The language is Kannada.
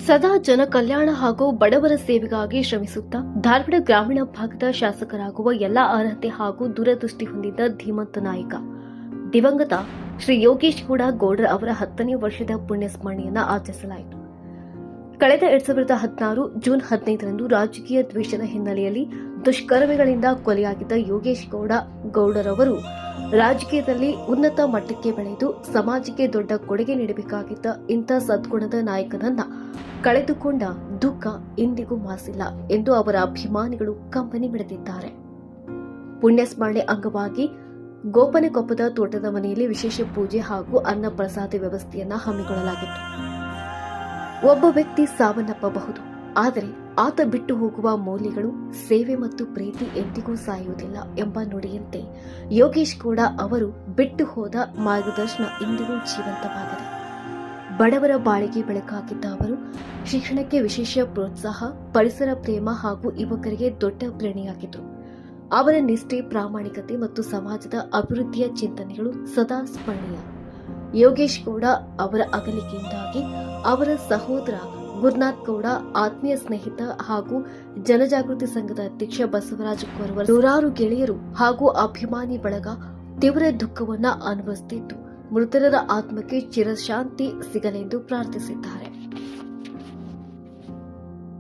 ಸದಾ ಜನ ಕಲ್ಯಾಣ ಹಾಗೂ ಬಡವರ ಸೇವೆಗಾಗಿ ಶ್ರಮಿಸುತ್ತಾ ಧಾರವಾಡ ಗ್ರಾಮೀಣ ಭಾಗದ ಶಾಸಕರಾಗುವ ಎಲ್ಲ ಅರ್ಹತೆ ಹಾಗೂ ದೂರದೃಷ್ಟಿ ಹೊಂದಿದ್ದ ಧೀಮಂತ ನಾಯಕ ದಿವಂಗತ ಶ್ರೀ ಯೋಗೇಶ್ ಗೌಡರ್ ಅವರ 10ನೇ ವರ್ಷದ ಪುಣ್ಯ ಸ್ಮರಣೆಯನ್ನು ಆಚರಿಸಲಾಯಿತು. ಕಳೆದ 2016 ಜೂನ್ 15ರಂದು ರಾಜಕೀಯ ದ್ವೇಷದ ಹಿನ್ನೆಲೆಯಲ್ಲಿ ದುಷ್ಕರ್ಮಿಗಳಿಂದ ಕೊಲೆಯಾಗಿದ್ದ ಯೋಗೇಶ್ ಗೌಡರ್ ಅವರು ರಾಜಕೀಯದಲ್ಲಿ ಉನ್ನತ ಮಟ್ಟಕ್ಕೆ ಬೆಳೆದು ಸಮಾಜಕ್ಕೆ ದೊಡ್ಡ ಕೊಡುಗೆ ನೀಡಬೇಕಾಗಿದ್ದ ಇಂಥ ಸದ್ಗುಣದ ನಾಯಕನನ್ನ ಕಳೆದುಕೊಂಡ ದುಃಖ ಇಂದಿಗೂ ಮಾಸಿಲ್ಲ ಎಂದು ಅವರ ಅಭಿಮಾನಿಗಳು ಕಂಬನಿ ಮಿಡಿದಿದ್ದಾರೆ. ಪುಣ್ಯಸ್ಮರಣೆ ಅಂಗವಾಗಿ ಗೋಪನೆಕೊಪ್ಪದ ತೋಟದ ಮನೆಯಲ್ಲಿ ವಿಶೇಷ ಪೂಜೆ ಹಾಗೂ ಅನ್ನ ಪ್ರಸಾದ ವ್ಯವಸ್ಥೆಯನ್ನ ಹಮ್ಮಿಕೊಳ್ಳಲಾಗಿತ್ತು. ಒಬ್ಬ ವ್ಯಕ್ತಿ ಸಾವನ್ನಪ್ಪಬಹುದು, ಆದರೆ ಆತ ಬಿಟ್ಟು ಹೋಗುವ ಮೌಲ್ಯಗಳು ಸೇವೆ ಮತ್ತು ಪ್ರೀತಿ ಎಂದಿಗೂ ಸಾಯುವುದಿಲ್ಲ ಎಂಬ ನುಡಿಯಂತೆ ಯೋಗೇಶ್ ಅವರು ಬಿಟ್ಟು ಹೋದ ಮಾರ್ಗದರ್ಶನ ಇಂದಿಗೂ ಜೀವಂತವಾಗಿದೆ. ಬಡವರ ಬಾಳಿಗೆ ಬೆಳಕಾಗಿದ್ದ ಅವರು ಶಿಕ್ಷಣಕ್ಕೆ ವಿಶೇಷ ಪ್ರೋತ್ಸಾಹ, ಪರಿಸರ ಪ್ರೇಮ ಹಾಗೂ ಯುವಕರಿಗೆ ದೊಡ್ಡ ಪ್ರೇರಣೆಯಾಗಿದ್ದರು. ಅವರ ನಿಷ್ಠೆ, ಪ್ರಾಮಾಣಿಕತೆ ಮತ್ತು ಸಮಾಜದ ಅಭಿವೃದ್ಧಿಯ ಚಿಂತನೆಗಳು ಸದಾ ಸ್ಮರಣೀಯ. ಯೋಗೇಶ್ ಅವರ ಅಗಲಿಕೆಯಿಂದಾಗಿ ಅವರ ಸಹೋದರ ಗುರುನಾಥ್ ಗೌಡ, ಆತ್ಮೀಯ ಸ್ನೇಹಿತ ಹಾಗೂ ಜನಜಾಗೃತಿ ಸಂಘದ ಅಧ್ಯಕ್ಷ ಬಸವರಾಜ ಕೊರವರ್, ನೂರಾರು ಗೆಳೆಯರು ಹಾಗೂ ಅಭಿಮಾನಿ ಬಳಗ ತೀವ್ರ ದುಃಖವನ್ನ ಅನುಭವಿಸುತ್ತಿದ್ದು, ಮೃತರ ಆತ್ಮಕ್ಕೆ ಚಿರಶಾಂತಿ ಸಿಗಲೆಂದು ಪ್ರಾರ್ಥಿಸಿದ್ದಾರೆ.